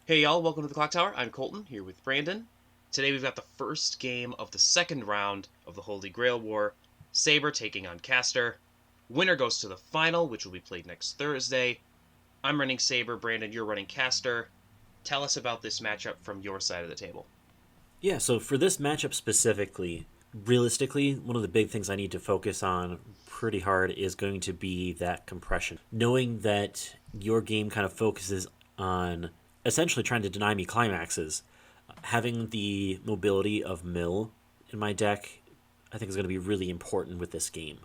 Hey y'all, welcome to the Clock Tower. I'm Colton, here with Brandon. Today we've got the first game of the second round of the Holy Grail War, Saber taking on Caster. Winner goes to the final, which will be played next Thursday. I'm running Saber, Brandon, you're running Caster. Tell us about this matchup from your side of the table. Yeah, so for this matchup specifically, realistically, one of the big things I need to focus on pretty hard is going to be that compression. Knowing that your game kind of focuses on essentially trying to deny me climaxes, having the mobility of mill in my deck, I think is going to be really important with this game.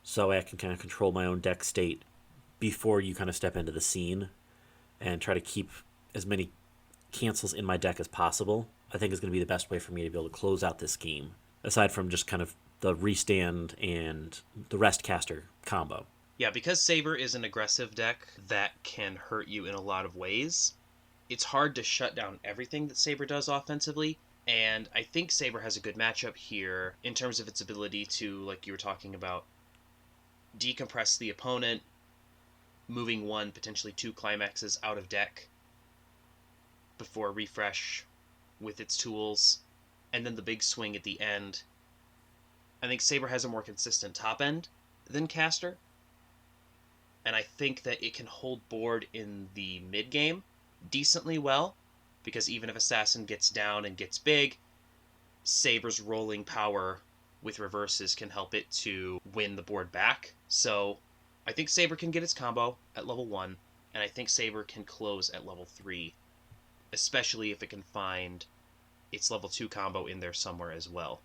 So I can kind of control my own deck state before you kind of step into the scene and try to keep as many cancels in my deck as possible. I think is going to be the best way for me to be able to close out this game, aside from just kind of the restand and the rest caster combo. Yeah, because Saber is an aggressive deck that can hurt you in a lot of ways, it's hard to shut down everything that Saber does offensively. And I think Saber has a good matchup here in terms of its ability to, like you were talking about, decompress the opponent, moving one, potentially two climaxes out of deck before refresh with its tools, and then the big swing at the end. I think Saber has a more consistent top end than Caster, and I think that it can hold board in the mid game decently well, because even if Assassin gets down and gets big, Saber's rolling power with reverses can help it to win the board back. So I think Saber can get its combo at level 1, and I think Saber can close at level 3, especially if it can find its level 2 combo in there somewhere as well.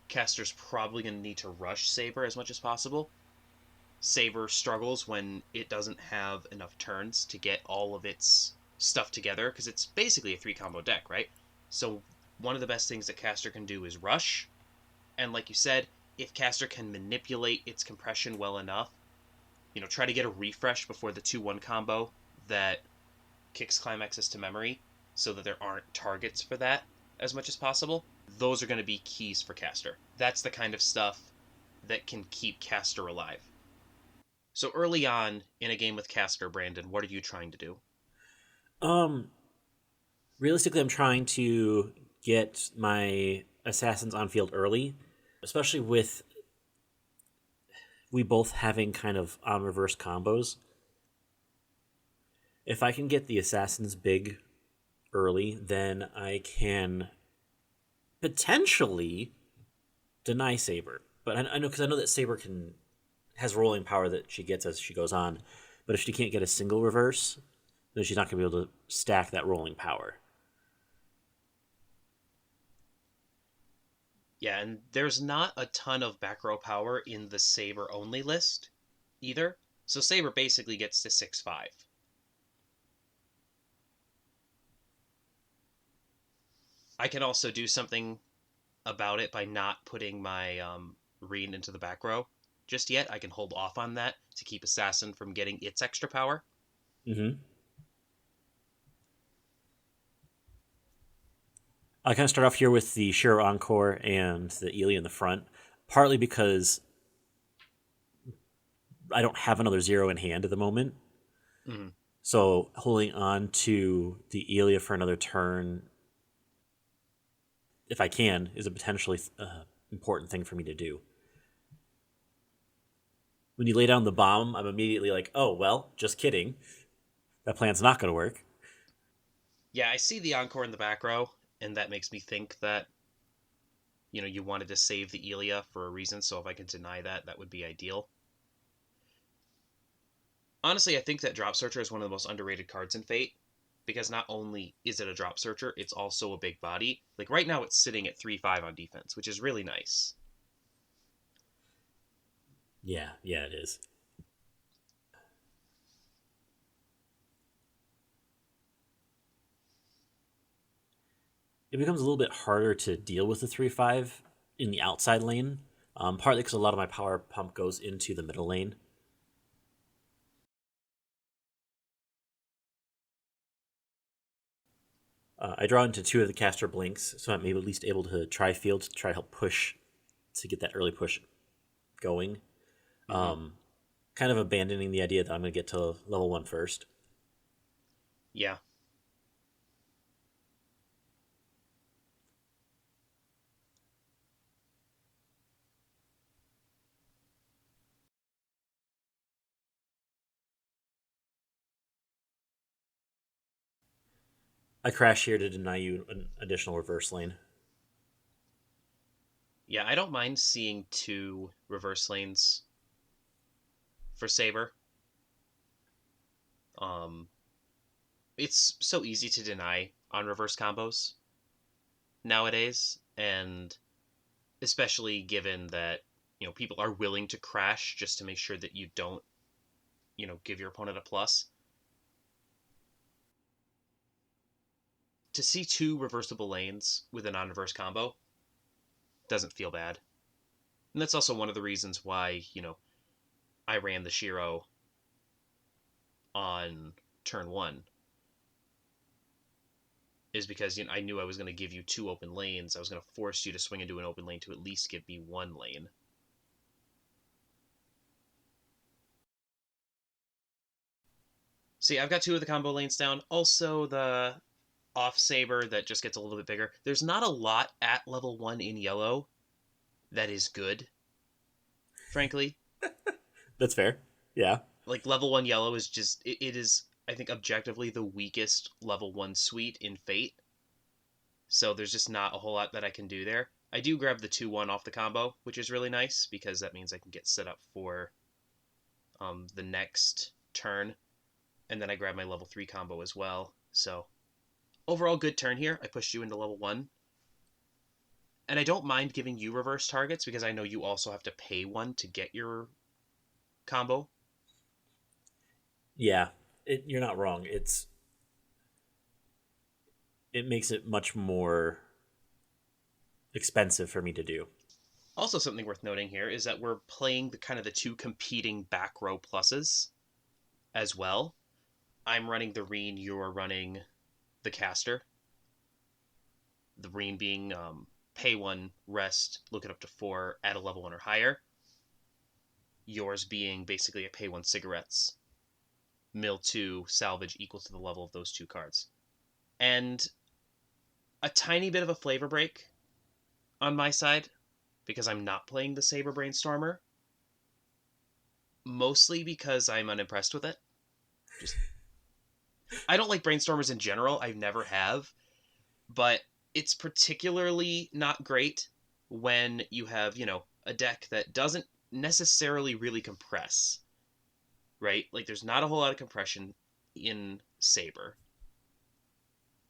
Caster's probably going to need to rush Saber as much as possible. Saber struggles when it doesn't have enough turns to get all of its stuff together, because it's basically a 3 combo deck, right? So one of the best things that Caster can do is rush, and like you said, if Caster can manipulate its compression well enough, try to get a refresh before the 2-1 combo that kicks climaxes to memory so that there aren't targets for that as much as possible, those are going to be keys for Caster. That's the kind of stuff that can keep Caster alive. So early on in a game with Caster, Brandon, what are you trying to do? Um, Realistically, I'm trying to get my assassins on field early, especially with we both having kind of on reverse combos. If I can get the assassins big early, then I can potentially deny Saber. But I know because I know that Saber can has rolling power that she gets as she goes on. But if she can't get a single reverse, then she's not going to be able to stack that rolling power. Yeah, and there's not a ton of back row power in the Saber only list either. So Saber basically gets to 6-5. I can also do something about it by not putting my Reen into the back row just yet. I can hold off on that to keep Assassin from getting its extra power. Mm-hmm. I kind of start off here with the Shiro Encore and the Ely in the front, partly because I don't have another zero in hand at the moment. Mm-hmm. So holding on to the Elia for another turn, if I can, is a potentially important thing for me to do. When you lay down the bomb, I'm immediately like, oh, well, just kidding. That plan's not going to work. Yeah, I see the Encore in the back row, and that makes me think that, you wanted to save the Elia for a reason, so if I can deny that, that would be ideal. Honestly, I think that Drop Searcher is one of the most underrated cards in Fate, because not only is it a Drop Searcher, it's also a big body. Like, right now it's sitting at 3-5 on defense, which is really nice. Yeah, it is. It becomes a little bit harder to deal with the 3-5 in the outside lane, partly because a lot of my power pump goes into the middle lane. I draw into two of the caster blinks, so I'm at least able to try field to try to help push to get that early push going. Mm-hmm. Kind of abandoning the idea that I'm going to get to level 1 first. Yeah. I crash here to deny you an additional reverse lane. Yeah, I don't mind seeing 2 reverse lanes for Saber. Um, it's so easy to deny on reverse combos nowadays, and especially given that people are willing to crash just to make sure that you don't give your opponent a plus. To see 2 reversible lanes with a non-reverse combo doesn't feel bad, and that's also one of the reasons why I ran the Shiro on turn 1, is because I knew I was going to give you 2 open lanes. I was going to force you to swing into an open lane to at least give me 1 lane. See, I've got 2 of the combo lanes down. Also, the off Saber that just gets a little bit bigger. There's not a lot at level 1 in yellow that is good, frankly. That's fair. Yeah. Like, level 1 yellow is just, it is, I think, objectively the weakest level 1 suite in Fate. So there's just not a whole lot that I can do there. I do grab the 2-1 off the combo, which is really nice, because that means I can get set up for the next turn. And then I grab my level 3 combo as well. So overall, good turn here. I pushed you into level 1. And I don't mind giving you reverse targets, because I know you also have to pay 1 to get your combo. Yeah. You're not wrong. It makes it much more expensive for me to do. Also, something worth noting here is that we're playing the 2 competing back row pluses as well. I'm running the Reen, you're running the Caster. The Reen being pay 1, rest, look it up to 4 at a level 1 or higher. Yours being basically a pay 1 cigarettes, mill 2, salvage equal to the level of those 2 cards. And a tiny bit of a flavor break on my side, because I'm not playing the Saber Brainstormer. Mostly because I'm unimpressed with it. I don't like Brainstormers in general. I never have. But it's particularly not great when you have, a deck that doesn't necessarily really compress. Right? Like, there's not a whole lot of compression in Saber.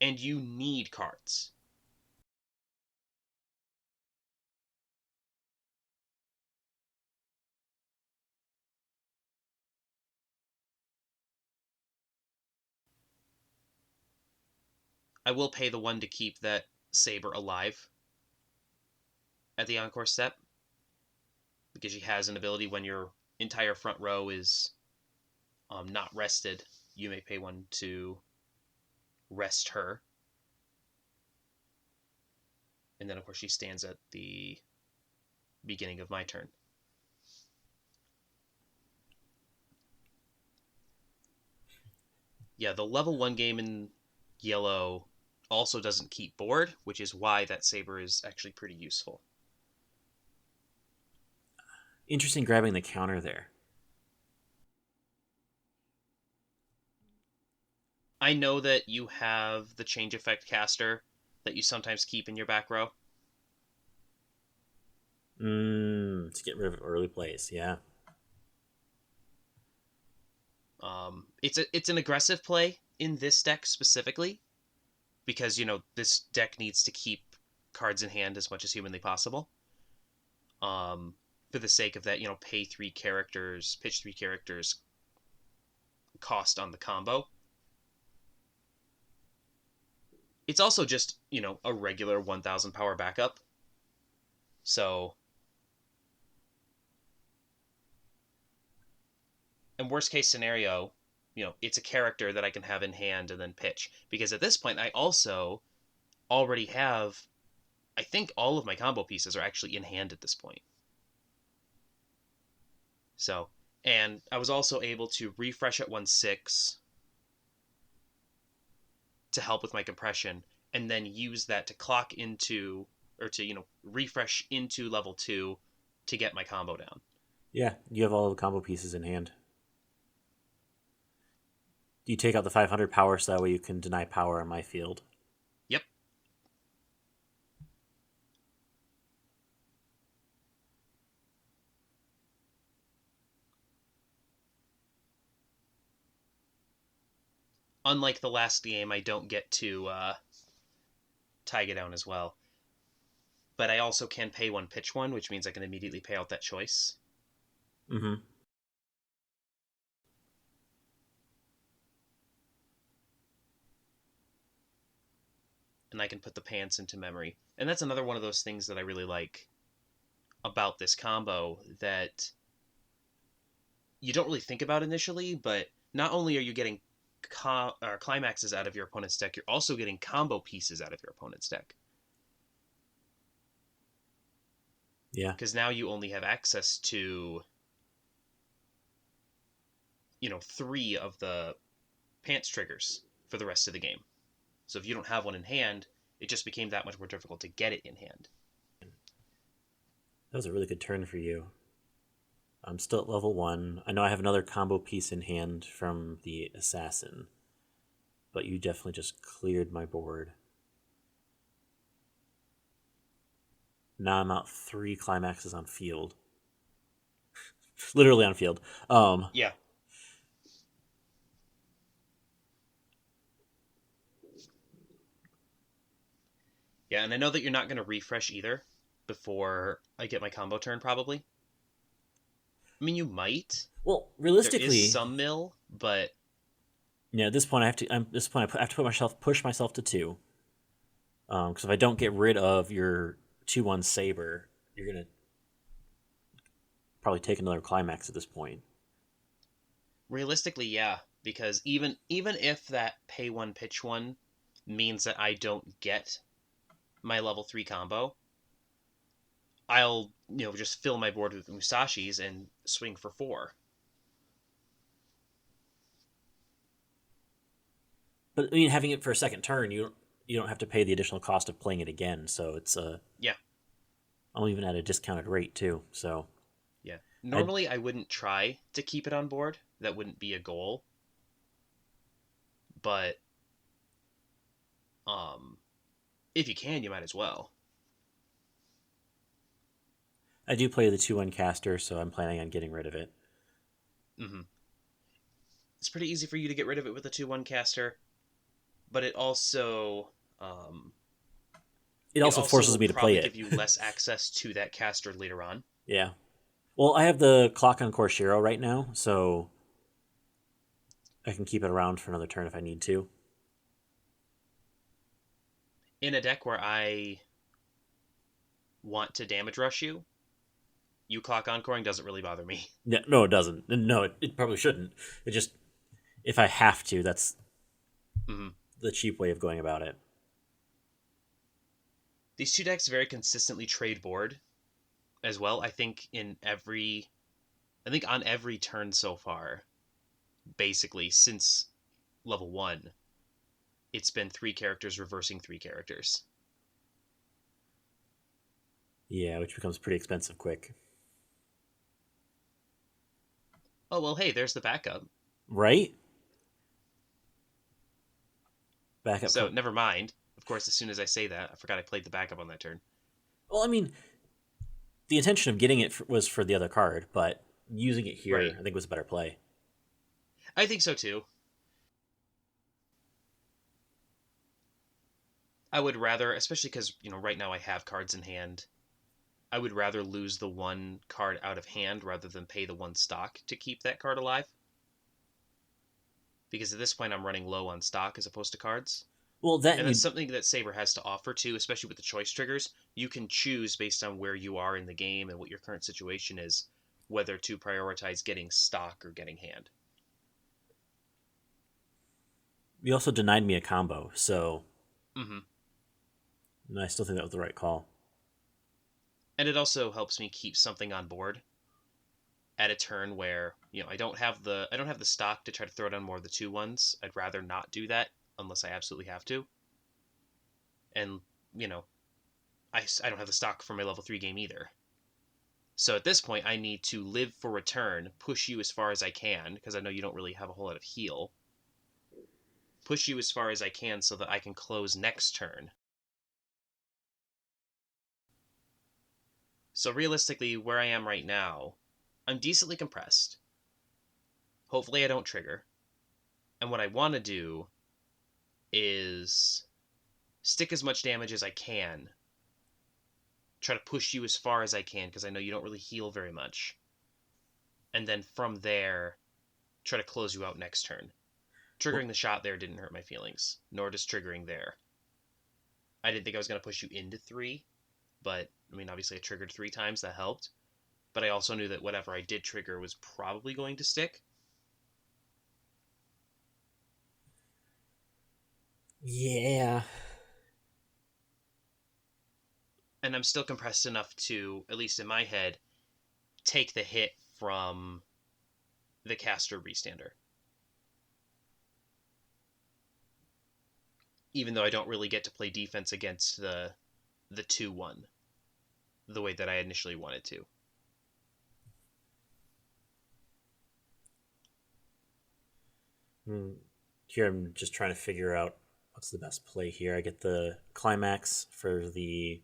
And you need cards. I will pay the 1 to keep that Saber alive at the Encore step, because she has an ability when your entire front row is not rested. You may pay 1 to rest her. And then, of course, she stands at the beginning of my turn. Yeah, the level 1 game in yellow also doesn't keep board, which is why that Saber is actually pretty useful. Interesting grabbing the counter there. I know that you have the change effect caster that you sometimes keep in your back row. To get rid of early plays, yeah. It's an aggressive play in this deck specifically, because this deck needs to keep cards in hand as much as humanly possible. For the sake of that, pay 3 characters, pitch 3 characters cost on the combo. It's also just a regular 1000 power backup. So, in worst case scenario, it's a character that I can have in hand and then pitch. Because at this point, I also already have, I think all of my combo pieces are actually in hand at this point. So, and I was also able to refresh at 1/6 to help with my compression, and then use that to clock into, or to, refresh into level 2 to get my combo down. Yeah, you have all the combo pieces in hand. Do you take out the 500 power so that way you can deny power on my field? Yep. Unlike the last game, I don't get to Taiga down as well. But I also can pay one, pitch one, which means I can immediately pay out that choice. Mm-hmm. And I can put the pants into memory. And that's another one of those things that I really like about this combo that you don't really think about initially, but not only are you getting climaxes out of your opponent's deck, you're also getting combo pieces out of your opponent's deck. Yeah. Because now you only have access to, 3 of the pants triggers for the rest of the game. So if you don't have one in hand, it just became that much more difficult to get it in hand. That was a really good turn for you. I'm still at level 1. I know I have another combo piece in hand from the assassin, but you definitely just cleared my board. Now I'm out 3 climaxes on field. Literally on field. Yeah. Yeah, and I know that you're not going to refresh either before I get my combo turn, probably. I mean, you might. Well, There is realistically, some mill, but yeah. At this point, I have to. At this point, I have to push myself to 2. Because if I don't get rid of your 2/1 Saber, you're gonna probably take another climax at this point. realistically, yeah. Because even if that pay one, pitch one means that I don't get my level 3 combo, I'll, just fill my board with Musashis and swing for 4. But I mean, having it for a second turn, you don't have to pay the additional cost of playing it again. So it's Yeah, I'm even at a discounted rate too. So yeah. I Normally, I wouldn't try to keep it on board. That wouldn't be a goal. But um, if you can, you might as well. I do play the 2/1 caster, so I'm planning on getting rid of it. Hmm. It's pretty easy for you to get rid of it with a 2-1 caster, but um, It it also also forces will me to play probably it. give you less access to that caster later on. Yeah. Well, I have the clock on Corshiro right now, so I can keep it around for another turn if I need to. In a deck where I want to damage rush you, you clock encoring doesn't really bother me. Yeah, no, it doesn't. No, it probably shouldn't. It just if I have to, that's Hmm. the cheap way of going about it. These two decks very consistently trade board as well. I think on every turn so far, basically since level 1, it's been 3 characters reversing 3 characters. Yeah, which becomes pretty expensive quick. Oh, well, hey, there's the backup. Right? Backup. So, never mind. Of course, as soon as I say that, I forgot I played the backup on that turn. Well, I mean, the intention of getting it was for the other card, but using it here, Right. I think was a better play. I think so too. I would rather, especially because, right now I have cards in hand, I would rather lose the one card out of hand rather than pay the one stock to keep that card alive. Because at this point, I'm running low on stock as opposed to cards. Well, that And and that's you something that Saber has to offer too, especially with the choice triggers. You can choose based on where you are in the game and what your current situation is, whether to prioritize getting stock or getting hand. you also denied me a combo, so Hmm. I still think that was the right call. And it also helps me keep something on board at a turn where I don't have the stock to try to throw down more of the 2-1s. I'd rather not do that unless I absolutely have to. And you know I don't have the stock for my level 3 game either. So at this point, I need to live for return, push you as far as I can because I know you don't really have a whole lot of heal, push you as far as I can so that I can close next turn. So realistically, where I am right now, I'm decently compressed. Hopefully I don't trigger. And what I want to do is stick as much damage as I can. Try to push you as far as I can, because I know you don't really heal very much. And then from there, try to close you out next turn. Triggering the shot there didn't hurt my feelings, nor does triggering there. I didn't think I was going to push you into 3, but, I mean, obviously I triggered 3 times, that helped. But I also knew that whatever I did trigger was probably going to stick. Yeah. And I'm still compressed enough to, at least in my head, take the hit from the caster restander. Even though I don't really get to play defense against the 2-1 the way that I initially wanted to. Here I'm just trying to figure out what's the best play here. I get the climax for the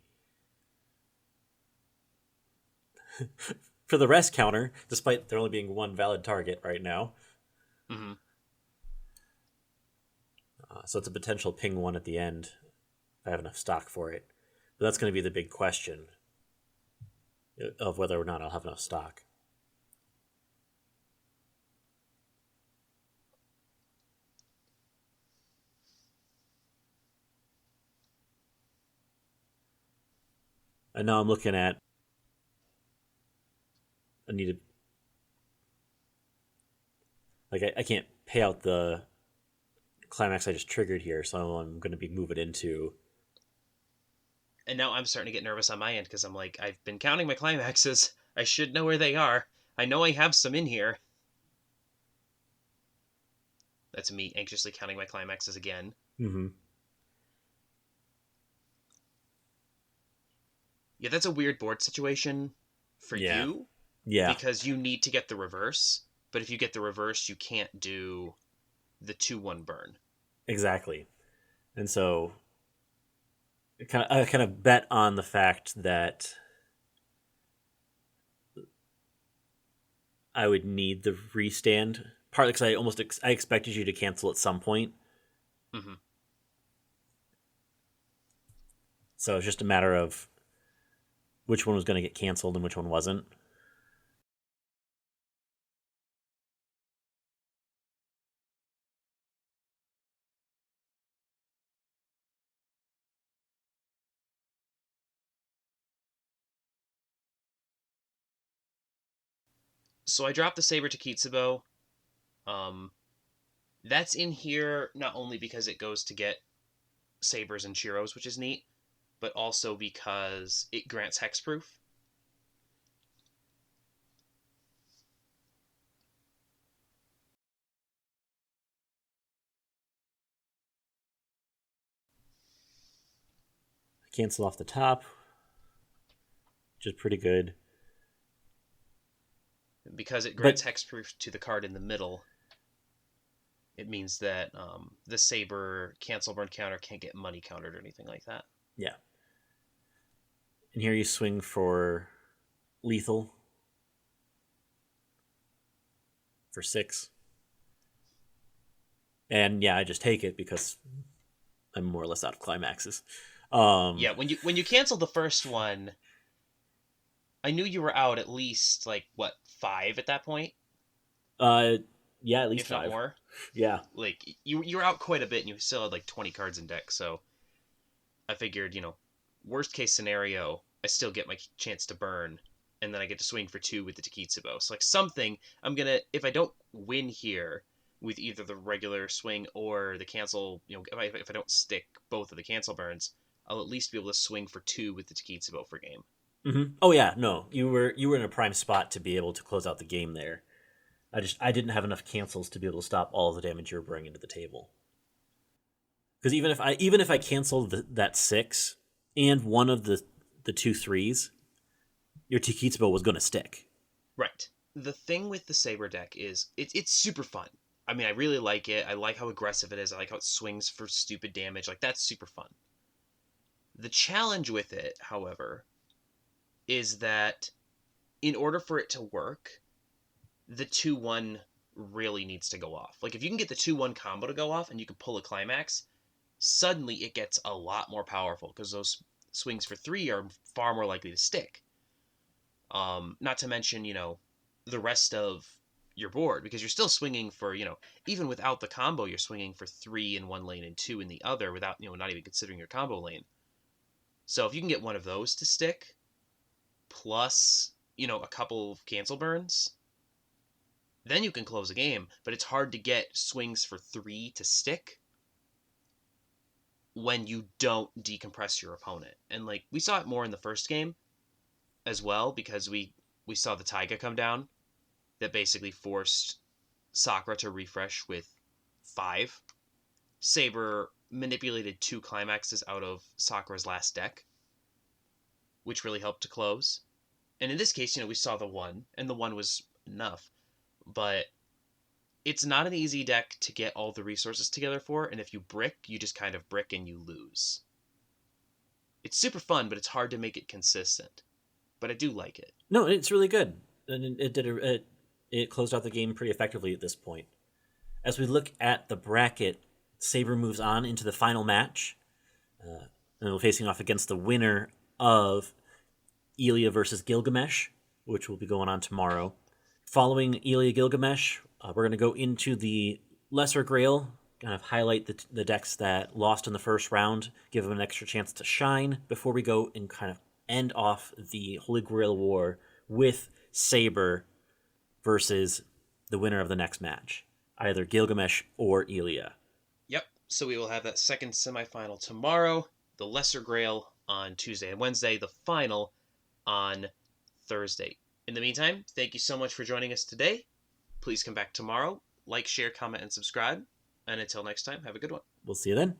for the rest counter, despite there only being one valid target right now. Mm-hmm. So it's a potential ping 1 at the end if I have enough stock for it. But that's going to be the big question of whether or not I'll have enough stock. And now I'm looking at I need to I can't pay out the climax I just triggered here, so I'm going to be moving into. And now I'm starting to get nervous on my end because I'm like, I've been counting my climaxes. I should know where they are. I know I have some in here. That's me anxiously counting my climaxes again. Mm-hmm. Yeah, that's a weird board situation for you. Yeah. Because you need to get the reverse. But if you get the reverse, you can't do the 2-1 burn. Exactly. And so I kind of bet on the fact that I would need the restand, partly because I expected you to cancel at some point. Mm-hmm. So it's just a matter of which one was going to get canceled and which one wasn't. So I dropped the Saber to Kitsubo. That's in here not only because it goes to get Sabers and Chiros, which is neat, but also because it grants hexproof. Cancel off the top, which is pretty good. Because it grants hexproof to the card in the middle, it means that the Saber cancel burn counter can't get money countered or anything like that. Yeah. And here you swing for lethal for 6. And yeah, I just take it because I'm more or less out of climaxes. Yeah, when you canceled the first one, I knew you were out at least 5 at that point. Yeah, at least if 5. not more. Yeah, you were out quite a bit, and you still had 20 cards in deck. So I figured, worst case scenario, I still get my chance to burn, and then I get to swing for 2 with the Takitsubo. So something I'm gonna, if I don't win here with either the regular swing or the cancel, if I don't stick both of the cancel burns, I'll at least be able to swing for 2 with the Takitsubo for game. Mm-hmm. Oh yeah, no, you were in a prime spot to be able to close out the game there. I didn't have enough cancels to be able to stop all of the damage you were bringing to the table. Because even if I canceled that 6 and one of the 2 3s, your Takitsubo was going to stick. Right. The thing with the Saber deck is it's super fun. I mean, I really like it. I like how aggressive it is. I like how it swings for stupid damage. Like, that's super fun. The challenge with it, however, is that in order for it to work, the 2-1 really needs to go off. Like, if you can get the 2-1 combo to go off and you can pull a climax, suddenly it gets a lot more powerful because those swings for 3 are far more likely to stick. Not to mention, the rest of your board, because you're still swinging for, even without the combo, you're swinging for 3 in one lane and 2 in the other without, not even considering your combo lane. So if you can get one of those to stick, plus, a couple of cancel burns, then you can close a game. But it's hard to get swings for 3 to stick when you don't decompress your opponent. And like we saw it more in the first game as well, because we saw the Taiga come down that basically forced Sakura to refresh with 5. Saber manipulated 2 climaxes out of Sakura's last deck, which really helped to close. And in this case, we saw the 1, and the 1 was enough. But it's not an easy deck to get all the resources together for, and if you brick, you just kind of brick and you lose. It's super fun, but it's hard to make it consistent. But I do like it. No, it's really good, and it closed out the game pretty effectively at this point. As we look at the bracket, Saber moves on into the final match, and we're facing off against the winner of Ilya versus Gilgamesh, which will be going on tomorrow. Following Ilya Gilgamesh, we're going to go into the Lesser Grail, kind of highlight the decks that lost in the first round, give them an extra chance to shine before we go and kind of end off the Holy Grail War with Saber versus the winner of the next match, either Gilgamesh or Ilya. Yep, so we will have that second semifinal tomorrow, the Lesser Grail on Tuesday and Wednesday, the final on Thursday. In the meantime, thank you so much for joining us today. Please come back tomorrow. Like, share, comment, and subscribe. And until next time, have a good one. We'll see you then.